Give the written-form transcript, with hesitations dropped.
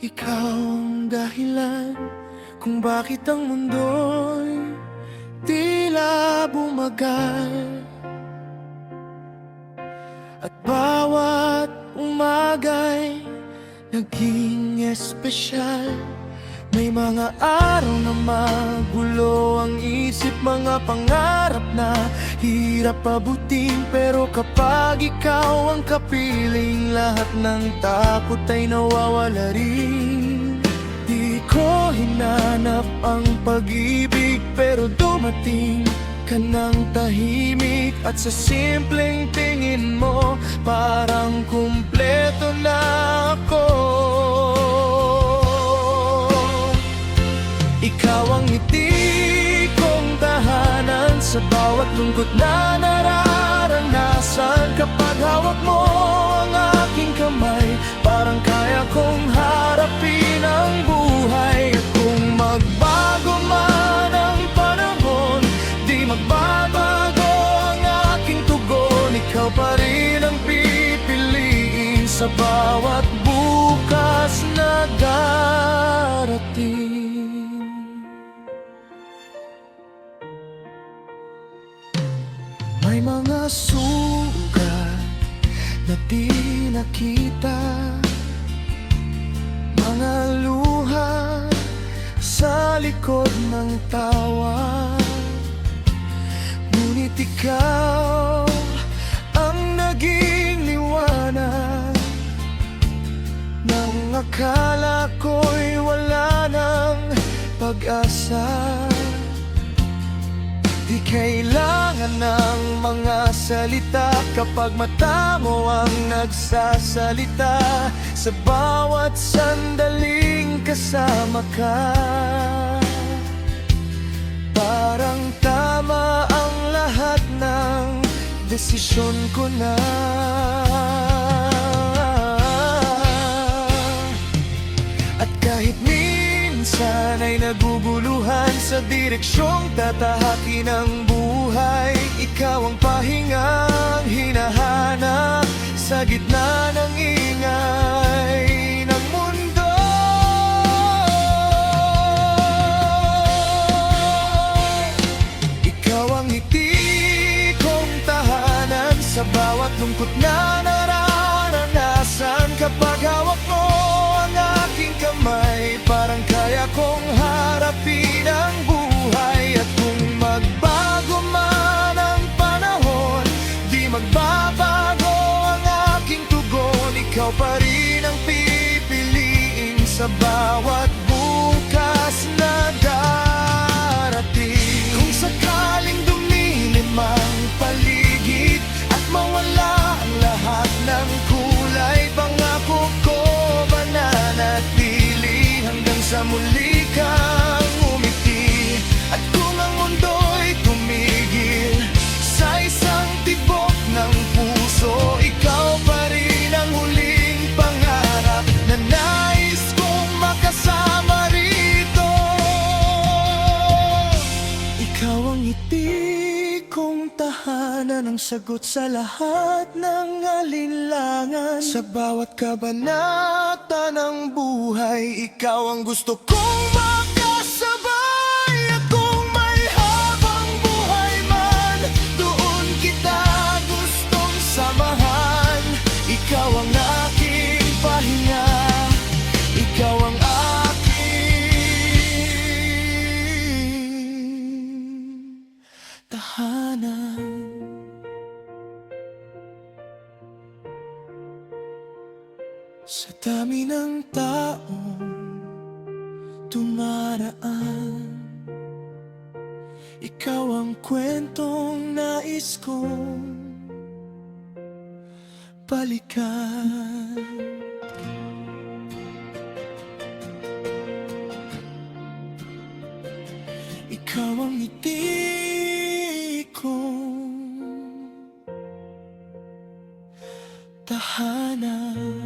Ikaw ang dahilan kung bakit ang mundo'y tila bumagal. At bawat umaga'y naging espesyal. May mga araw na magulo ang isip, mga pangarap na hirap abutin. Pero kapag ikaw ang kapiling, lahat ng takot ay nawawala rin. Di ko hinanap ang pag-ibig, pero dumating ka ng tahimik. At sa simpleng tingin mo, parang kumpleto na ako. Ikaw ang ngiti kong tahanan sa bawat lungkot na nararanasan. Kapag hawak mo ang aking kamay, parang kaya kong harapin ang buhay. At kung magbago man ang panahon, di magbabago ang aking tugon. Ikaw pa rin ang pipiliin sa bawat bukas na darating. May mga sugat na di nakita, mga luha sa likod ng tawa. Ngunit ikaw ang naging liwanag nang akala ko'y wala ng pag-asa. Di kailangan ng mga salita kapag mata mo ang nagsasalita. Sa bawat sandaling kasama ka, parang tama ang lahat ng desisyon ko na. At kahit minsan ay naguguluhan sa direksyong tatahakin ng buhay, ikaw ang pahingang hinahanap sa gitna ng ingay ng mundo. Ikaw ang ngiti kong tahanan sa bawat lungkot na nararanasan. Kapag hawak mo ang aking kamay, parang kaya kong harapin ang buhay. At kung magbago man ang panahon, di magbabago ang aking tugon. Ikaw pa rin ang pipiliin sa bawat bukas na darating. Kung sakaling dumilim ang paligid at mawala ang lahat ng kulay, pangako ko mananatili hanggang sa muli kang umiti. At kung ang mundo'y tumigil sa isang tibok ng puso, ikaw pa rin ang huling pangarap na nais kong makasama rito. Ikaw ang ngiti kong tahanan, ang sagot sa lahat ng alinlangan. Sa bawat kabanata ng buhay, ikaw ang gusto kong makasabay. At kung may habang buhay man, doon kita gustong samahan. Ikaw ang aking pahinga, ikaw ang aking tahanan. Sa dami ng taong dumaraan, ikaw ang kwentong nais kong balikan. Ikaw ang ngiti kong tahanan.